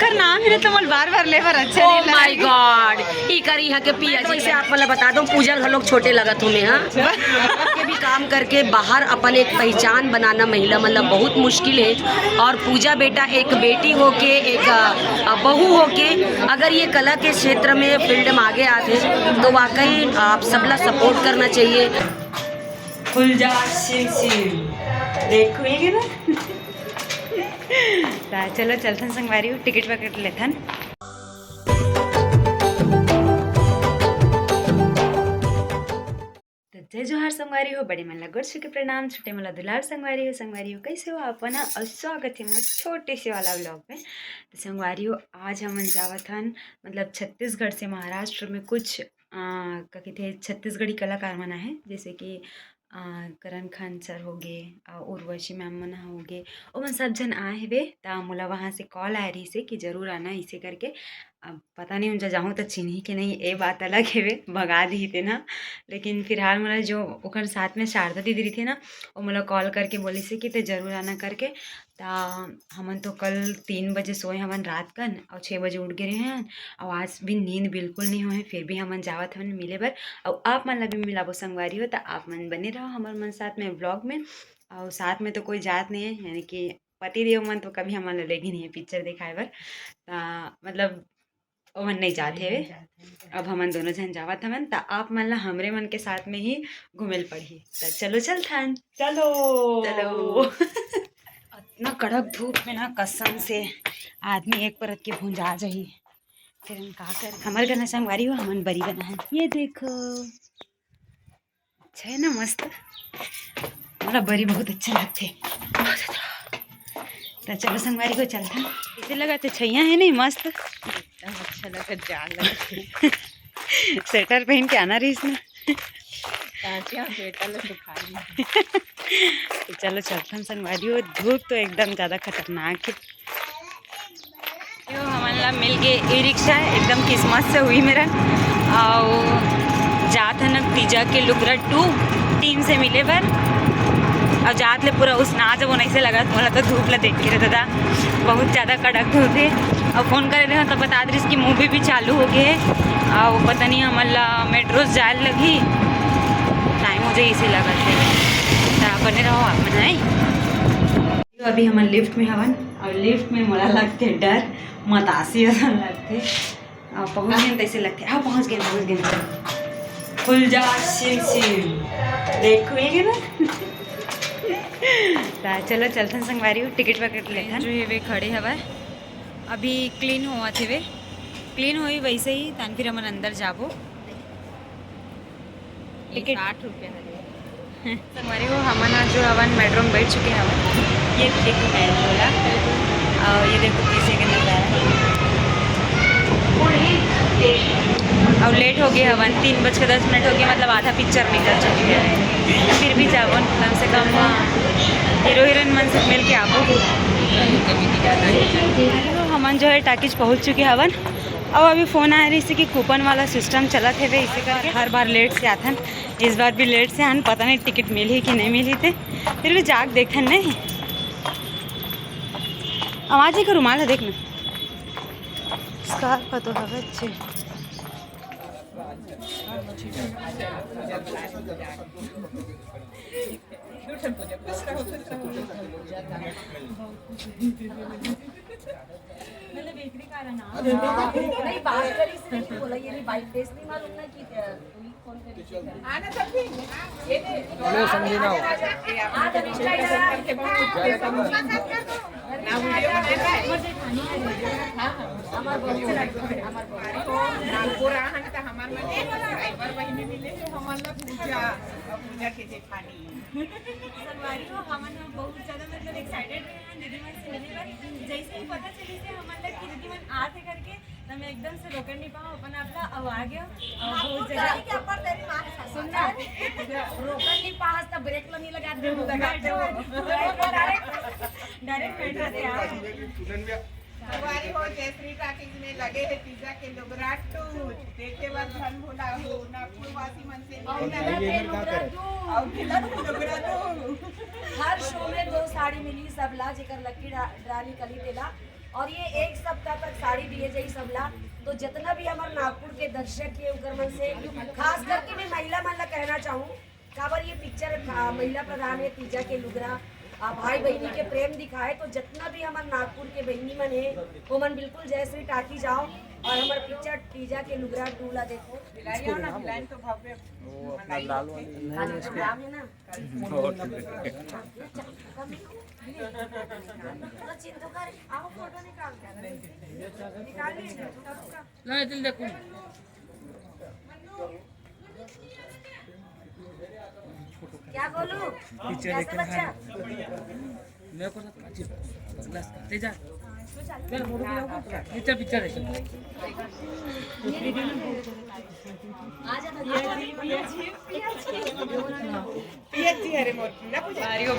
कर नाम ही तो बार बार लेवर अच्छा ओह माय गॉड ई करी है के पिया जी से आप मतलब बता दो पूजल हम लोग छोटे लगत हूँ हाँ के भी काम करके बाहर अपन एक पहचान बनाना महिला मतलब बहुत मुश्किल है। और पूजा बेटा एक बेटी होके एक बहू होके अगर ये कला के क्षेत्र में फील्ड में आगे आते तो वाकई आप सबला सपोर्ट करना चाहिए। खुल जा सिम सिम देखोगे ना। चलो चलथन संगवारी टिकट वकट लेथन। तो जय जोहार संगवारी हो बड़े मन लगोड़ के प्रणाम छोटे मला दुलार संगवारी हो कैसे हो अपना और स्वागत है मोर छोटे से वाला ब्लॉग में। तो संगवारी हो आज हम जावत हन मतलब छत्तीसगढ़ से महाराष्ट्र में कुछ क्या कहते हैं छत्तीसगढ़ी कलाकार मना है जैसे कि करण खान सर हो गए उर्वशी मैम मन हो गए वो मन सब जन आए हुए तो मोला वहाँ से कॉल आए रही से कि जरूर आना इसे करके। अब पता नहीं उनजा जाऊँ तो चिन्ही के नहीं ये बात अलग है वे भगा दी थे ना। लेकिन फिलहाल मतलब जो ओकर साथ में शारदा दीदी रही थी ना वो मतलब कॉल करके बोली से कि ते जरूर आना करके। ता हमन तो कल 3 बजे सोए हमन रात कन और 6 बजे उठ गए हैं और आज भी नींद बिल्कुल नहीं हुए फिर भी हमन जावत हमन मिले बर और आप मन ला भी मिलाबो संगवारी हो तो आप मन बने रहो हमार मन साथ में ब्लॉग में। और साथ में तो कोई जात नहीं है यानी कि पति देव मन तो कभी हमारे लेगी नहीं है पिक्चर दिखाए बर मतलब ओमन नहीं जाते वे अब हमन दोनों जन जावत हमन तो आप मन ला हमरे मन के साथ में ही घूमेल पड़ी तो चलो चल थन चलो चलो। इतना कड़क धूप में ना कसम से आदमी एक परत के भूंजा जाही फिर हम का कर हमारे गना संगवारी हो हमन बरी बना है ये देखो अच्छा है ना मस्त मतलब बरी बहुत अच्छा लगते। तो चलो संगवारी को चलता इसे लगा तो छैया है नहीं मस्त एकदम अच्छा लगा जान लगा। स्वेटर पहन के आना रही इसमें तो चलो चलता हम संगवारी हो धूप तो एकदम ज़्यादा खतरनाक है। हमारे ला मिल गए ई रिक्शा एकदम किस्मत से हुई मेरा और जात है ना पिज्जा के लुकरा 2 टीम से मिले बर और जात ले पूरा उस ना जब नहीं से लगा बोला तो धूप ला देख के रहता था बहुत ज़्यादा कड़क धूप है। और फ़ोन कर रहे हो तो बता दे इसकी मूवी भी चालू हो गए और पता नहीं हमारा मेट्रो जाए लगी टाइम मुझे इसी लगा थे बने रहो आप बनाए। तो अभी हम लिफ्ट में हवन और लिफ्ट में मोला लगते डर मतासी लगते और पहुँच गए तैसे लगते हाँ पहुँच गए खुल जा सिम सिम देखोगे ना। चलो चलथन संगवारी टिकट वकट लेथन जो वे खड़े हवा अभी क्लीन हुआ थे वे क्लीन हुई वैसे ही तान फिर हम अंदर जाबो टिकट 60 रुपये संगवारी हो हमन जो हवन मेट्रो में बैठ चुके हवन ये देखो मैं बोला और ये देखो पीछे के नज़ारा और लेट हो गए हवन 3:10 हो गए मतलब आधा पिक्चर निकल चुकी है फिर भी जाओ कम से कम हीरो हीरोइन मन से मिल के आपो हमन जो है टाकीज पहुंच चुके हवन। अब अभी फ़ोन आ रही से कि कूपन वाला सिस्टम चला थे वे इसे करके हर बार लेट से आथन इस बार भी लेट से आन पता नहीं टिकट मिली कि नहीं मिली थे फिर भी जाग देखन नहीं आवाज़ ही का रुमाल है देखना स्कार्फ तो हवे अच्छे नहीं बात करी से बोला ये नहीं बाइक टेस्ट नहीं मालूम ना कि फोन कर आना सब ठीक ये दे समझी ना हां तो स्टाइल करके ना वीडियो हमार पूरा हन त हमार मन ड्राइवर बहिनी मिले हमन ला पूजा के जेठानी संगवारी हो हमन बहुत ज्यादा मतलब एक्साइटेड हैं दीदी मन से मिलने पर जैसे ही पता चली से हमन ला दीदी मन आते करके तो मैं एकदम से रोक नहीं पाऊँ अपन आपला अब आ गया बहुत जगह के ऊपर तेरी मां सुनना रोक नहीं पास तो ब्रेक नहीं लगा दे लगाते हो डायरेक्ट बैठा दे यार सवारी हो जयश्री टाकिंग में लगे है पिज्जा के लुगरा 2 देखे बाद धन भोला हो नागपुरवासी मन से और लुगरा 2 हर शो में 2 साड़ी मिली सब ला जेकर लकी डाली कली देला और ये एक सप्ताह तक साड़ी दिए जाई सबला। तो जितना भी हमारे नागपुर के दर्शक के उकर मन से खास करके मैं महिला मन ला कहना चाहूँ, काबर ये पिक्चर महिला प्रधान है, तीजा के लुगरा भाई बहनी के प्रेम दिखाए। तो जितना भी हमारे नागपुर के बहनी मन है वो मन बिल्कुल जैसे टाकी जाओ और हमारे पिक्चर तीजा के लुगरा टूला देखो। भिलाई तो भव्य नाम है ना आओ फोटो निकाल क्या बोलूं कैसा बच्चा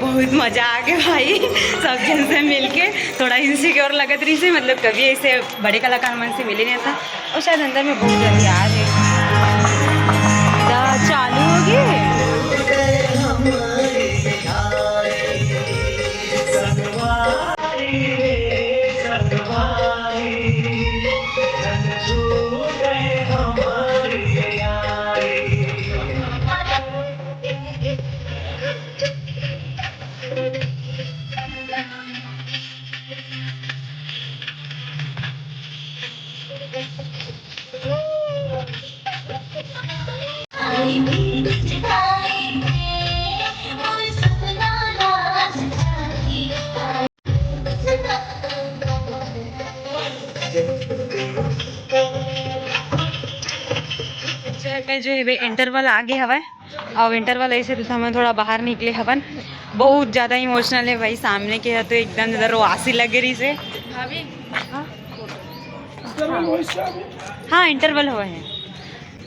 बहुत मजा आ गया भाई, सब जन से मिलके थोड़ा इनसिक्योर लगत रही से, मतलब कभी ऐसे बड़े कलाकार मन से मिले नहीं था। और शायद अंदर में बहुत जल्दी आ रहे चालू हो गए। जो है इंटरवल आ गए हवा और इंटरवल ऐसे तो हम थोड़ा बाहर निकले हवन। बहुत ज़्यादा इमोशनल है भाई, सामने के है तो एकदम ज़्यादा रोआसी लग रही से। हाँ इंटरवल हुआ है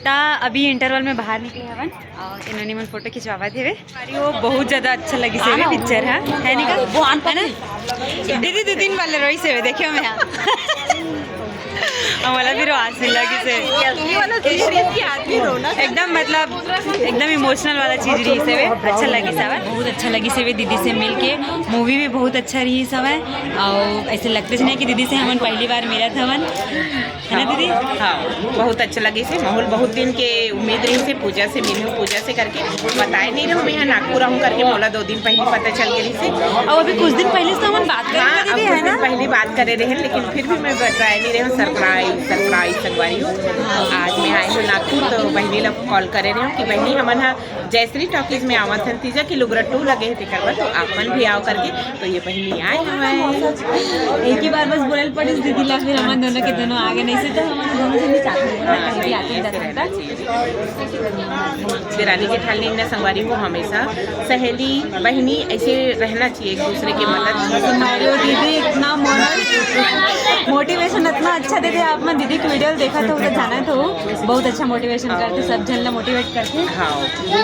ता अभी इंटरवल में बाहर निकले हवन और इन्होंने मन फोटो खिंचवा थे वे। वो बहुत ज़्यादा अच्छा लगी से पिक्चर है ना दीदी 2-3 वाले रोई से देखियो मैं हमारा भी रोआसी लगी से एकदम मतलब एकदम इमोशनल वाला चीज रही से वे। अच्छा लगी सब, बहुत अच्छा लगी से वे दीदी से मिलके। मूवी भी बहुत अच्छा रही सब है और ऐसे लगते नहीं कि दीदी से हम पहली बार मिला था मन, है ना दीदी? हाँ बहुत अच्छा लगे से। माहौल बहुत दिन के उम्मीद रही से पूजा से मिलूँ, पूजा से करके बताए नहीं रहा मैं यहाँ नागपुर हूँ करके मोला 2 दिन पहले पता चल गई से। और अभी कुछ दिन पहले से हम बात कर रहे हैं ना, पहले बात करे रहे लेकिन फिर भी मैं बताए नहीं रहा। सरप्राइज संगवारी हूँ। आज मैं आई हूँ नागपुर तो बहनी लोग कॉल करे रहे हूँ कि बहनी हमन जयश्री टॉकीज में आवत हन तीजा की लुगरा 2 लगे थे करवा तो आपन भी आओ करके। तो ये बहनी आए हमें एक ही बार बस बोले पड़ी दीदी ला, फिर हम दोनों के दोनों आगे नहीं से तो हम दोनों से नहीं चाहते देरानी जेठानी ने संगवारी को हमेशा सहेली बहनी ऐसे रहना चाहिए, एक दूसरे की मदद। दीदी इतना मोटिवेशन इतना अच्छा देते आप। मैं दीदी की वीडियो देखा था उधर जाना तो बहुत अच्छा मोटिवेशन करते, सब जन ला मोटिवेट करते। हाँ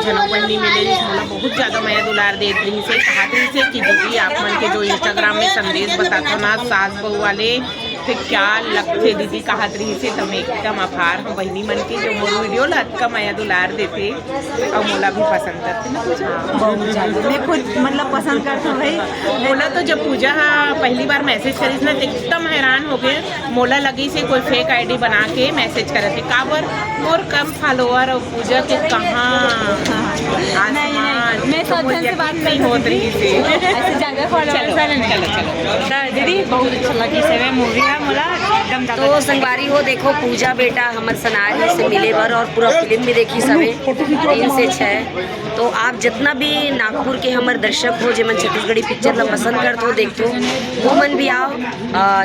जनों बहनी मिले बहुत ज़्यादा मैं दुलार देख रही से कहा से कि दीदी आप मन के जो इंस्टाग्राम में संदेश बताते ना सास बहू वाले फिर क्या लगते दीदी कहा रही से तब एकदम आभार हूँ बहनी मन की जो मोर वीडियो ला का माया दुलार देते और मोला भी पसंद करते ना पूजा बहुत ज़्यादा। मैं खुद मतलब पसंद करता हूँ भाई। मोला तो जब पूजा पहली बार मैसेज करी ना तो एकदम हैरान हो गए। मोला लगी से कोई फेक आईडी बना के मैसेज करे थे काबर और कम फॉलोअर और पूजा के कहाँ मैं सोचने से बात नहीं होत रही थी ज़्यादा फॉलोअर। दीदी बहुत अच्छा लगी से मूवी है मोला एकदम। तो संगवारी हो देखो पूजा बेटा हमारे सनारी से मिले बर और पूरा फिल्म भी देखी सवे 3 से 6। तो आप जितना भी नागपुर के हमारे दर्शक हो जिमन छत्तीसगढ़ी पिक्चर ला पसंद करते हो देखते हो वो मन भी आओ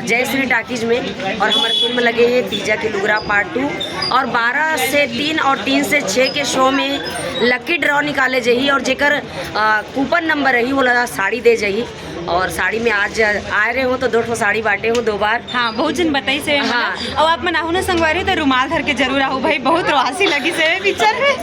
जयश्री टाकीज में। और हमारे फिल्म लगे हैं तीजा के लुगरा पार्ट 2 और 12 से 3 और 3 से 6 के शो में लकी ड्रॉ निकाले जाही और जेकर कूपन नंबर रही वो लगा साड़ी दे जाही। और साड़ी में आज आए रहे हो तो 2 साड़ी बांटे हो 2 बार। हाँ बहुत जन बताई से। हाँ और आप मन आहू ना संगवारी तो रुमाल धर के जरूर आहू भाई, बहुत रोआसी लगी से पिक्चर में।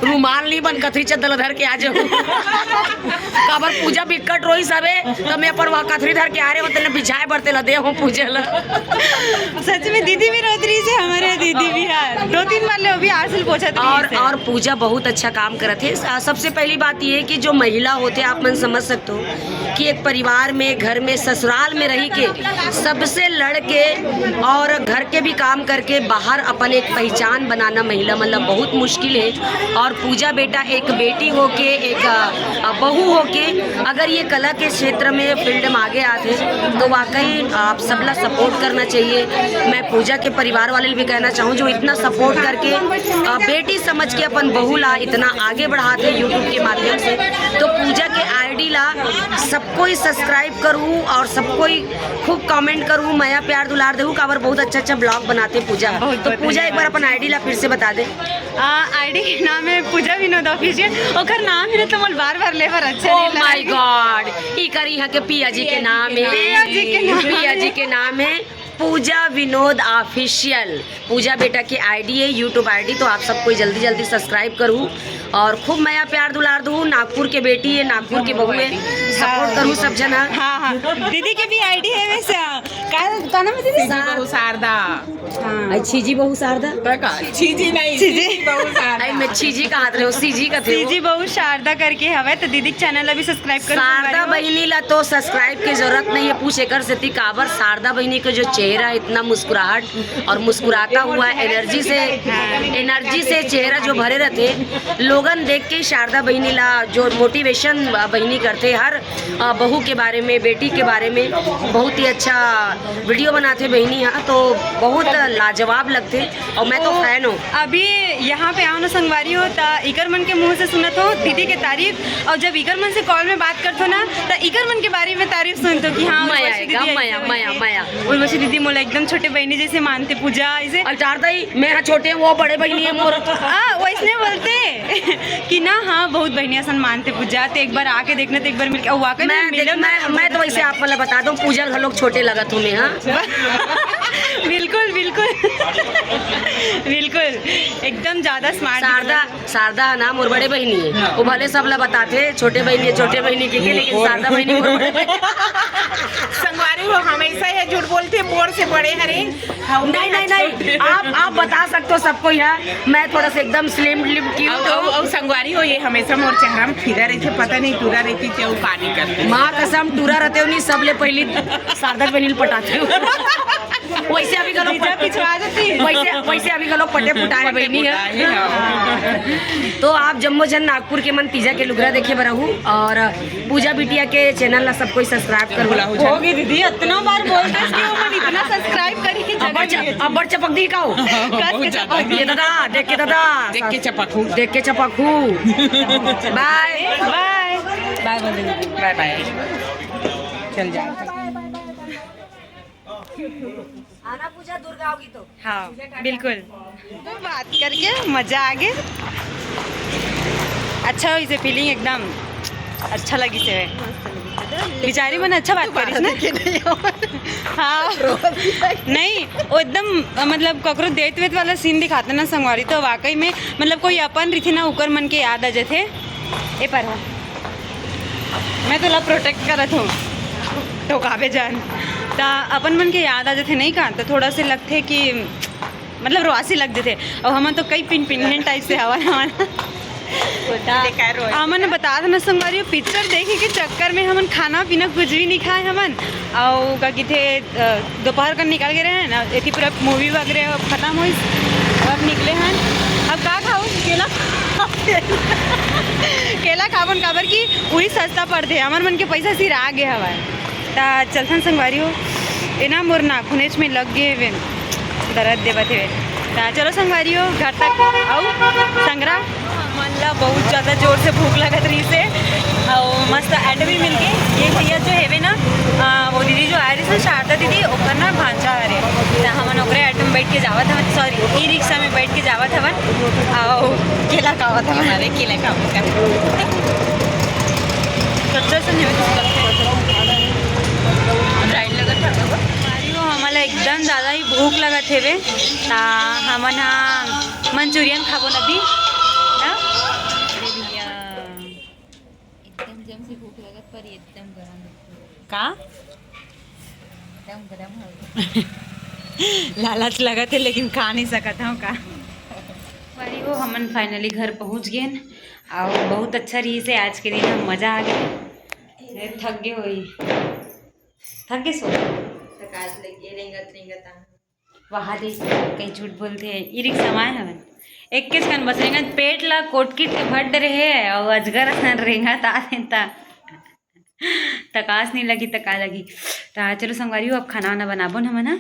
रुमाल नहीं बन कथरी चद्दर धर के आ जाओ काबर पूजा बिकट रोई सबे तो मैं पर वहाँ कथरी धर के आ रहे हो तेने बिछाए बरते ला दे हो पूजे ला। सच में दीदी भी रोत रही से, हमारे दीदी भी है 2-3 बार ले भी आज सुल पोछत रही और पूजा बहुत अच्छा काम करत है। सबसे पहली बात ये है कि जो महिला होते आप मन समझ सकते हो कि एक परिवार में, घर में, ससुराल में रही के सबसे लड़ के और घर के भी काम करके बाहर अपन एक पहचान बनाना महिला मतलब बहुत मुश्किल है। और पूजा बेटा एक बेटी हो के, एक बहू हो के अगर ये कला के क्षेत्र में फील्ड में आगे आते तो वाकई आप सबला सपोर्ट करना चाहिए। मैं पूजा के परिवार वाले भी कहना चाहूँ जो इतना सपोर्ट करके बेटी समझ के अपन बहू ला इतना आगे बढ़ाते यूट्यूब के माध्यम से। तो पूजा के आईडी ला सबको ही सब्सक्राइब करूँ और सबको ही खूब कमेंट करूँ, माया प्यार दुलार देहूँ। काबर बहुत अच्छा अच्छा ब्लॉग बनाते पूजा। तो पूजा एक बार अपन आईडी ला फिर से बता दे। आईडी के नाम है पूजा विनोद ऑफिशियल। ओकर नाम है तो मोल बार लेवर अच्छा ओह माय गॉड, ई करी यहाँ के पिया जी के नाम है, पिया जी के नाम है पूजा विनोद ऑफिशियल। पूजा बेटा की आईडी है, यूट्यूब आईडी। तो आप सबको जल्दी जल्दी सब्सक्राइब करूँ और खूब माया प्यार दुलार दूँ। नागपुर के बेटी है, नागपुर के बहू है, सपोर्ट करूँ सब जना। हाँ दीदी के भी आईडी है वैसे। का नाम है दीदी? बहू शारदा। हाँ छीजी बहू शारदा, छीजी नहीं, छीजी बहू शारदा। मैं छीजी का हाथ रहे सीजी का थे। सीजी बहू शारदा करके हवे तो दीदी के चैनल भी सब्सक्राइब कर। शारदा बहिनी ला तो सब्सक्राइब की जरूरत नहीं है, पूछ एकर से काबर शारदा बहिनी का जो चेहरा इतना मुस्कुराहट और मुस्कुराता हुआ एनर्जी से चेहरा जो भरे रहते, लोगन देख के शारदा बहिनी ला जो मोटिवेशन बहिनी करते हर बहू के बारे में, बेटी के बारे में बहुत ही अच्छा वीडियो बनाते बहिनी। यहाँ तो बहुत लाजवाब लगते और मैं तो फैन हूँ। अभी यहाँ पे आओ ना संगवारी हो तो इकर मन के मुंह से सुनत हो दीदी के तारीफ, और जब इकर मन से कॉल में बात करते हो ना तो इकर मन के बारे में तारीफ सुनते हो कि हाँ माया उर्वशी दीदी मोला एकदम छोटे बहनी जैसे मानते पूजा ऐसे। और शारदा ही मैं छोटे वो बड़े बहनी है मोर। वैसने बोलते कि ना हाँ बहुत बहनिया सन मानते पूजा, तो एक बार आके देखना, तो एक बार मिलके वाकई मैं तो वैसे आप मतलब बता दूं पूजा घर लोग छोटे लगा तुम्हें। हाँ बिल्कुल एकदम ज्यादा स्मार्ट। शारदा ना मोर बड़े बहनी है, वो भले सब ला बताते छोटे बहनी के लेकिन शारदा बहनी संगवारी हो हमेशा ये झूठ बोलते बोर से बड़े हरे। नहीं आप बता सकते हो सबको। यहाँ मैं थोड़ा सा एकदम स्लिम और संगवारी हो ये हमेशा मोर चेहरा में फिरा रहती, पता नहीं टूरा रहती थे, वो पानी करते माँ कसम टूरा रहते हो नहीं सबले पहली शारदा बहनी पटाते हो। वैसे अभी का लोग पिछवा देती, वैसे अभी का लोग पटे पुटाए बहनी है। तो आप जम्मो जन नागपुर के मन तीजा के लुगरा देखे बरहू और पूजा बिटिया के चैनल ला सबको सब्सक्राइब करो। होगी दीदी इतना बार बोलते हैं कि मन इतना सब्सक्राइब करी कि अब बड़ चपक दी का ये दादा देख के चपकू। बाय बाय बाय बाय चल जा। आना पूजा दुर्गा होगी तो। हाँ बिल्कुल, तो बात करके मजा आ गया। अच्छा इसे फीलिंग एकदम अच्छा लगी से बेचारी मैंने अच्छा बात करी ना। हाँ नहीं वो एकदम मतलब ककरो देत वेत वाला सीन दिखाते ना संगवारी, तो वाकई में मतलब कोई अपन रही थी ना उकर मन के याद आ जाते ए पर हो मैं तो ला प्रोटेक्ट करत हूँ तो काबे जान ता अपन मन के याद आ जाते नहीं का, तो थोड़ा से लगते कि मतलब रोआसी लग जाते। और हम तो कई पिन टाइप से हवा हमन बता देना संगवारी पिक्चर देखे के चक्कर में हमन खाना पीना कुछ भी नहीं खाए हमन। और का किथे दोपहर का निकल गए हैं ना, ये पूरा मूवी वगैरह खत्म हुई अब निकले हैं। अब का खाओ केला खावन काबर की वही सस्ता पड़ते हमारे मन के पैसा सिर आ गए हवा ता चलथन संगवारी हो एना मोर नाखुनेच में लग गए दर्द देवत है। ता चलो संगवारी हो घर तक आओ संगरा मन ला बहुत ज़्यादा जोर से भूख लगत रही से और मस्त ऐड भी मिल गए। ये भैया जो है ना वो दीदी जो आ रही थी शारदा दीदी ओकर ना भांजा हरे तो हमन ओकरे ऐड में बैठ के जावत हवन, सॉरी ई रिक्शा में बैठ के जावत हवन और केला खावत हवन। अरे केला खावत कच्चा से राइड लगत हमारी वो हमारा एकदम ज़्यादा ही भूख लगत है वे हमन हाँ मंचूरियन खाबो नदी एकदम से भूख लगत पर एकदम गरम का एकदम गरम हो लालच लगत है लेकिन खा नहीं सकत हूँ का। हमारी वो हमन फाइनली घर पहुंच गए और बहुत अच्छा रही से आज के दिन हम मज़ा आ गए। थक गए होई, थक गए सो काज लगी रेंगत वहाँ देख कहीं झूठ बोलते हैं। ई रिक्शा में हवन एक के छन बस रेंगत पेट ला कोटकीट के भट रहे और अजगर रेंगत आ देता तकास नहीं लगी तका लगी। तो चलो संगवारी अब खाना वाना बनाबो न मना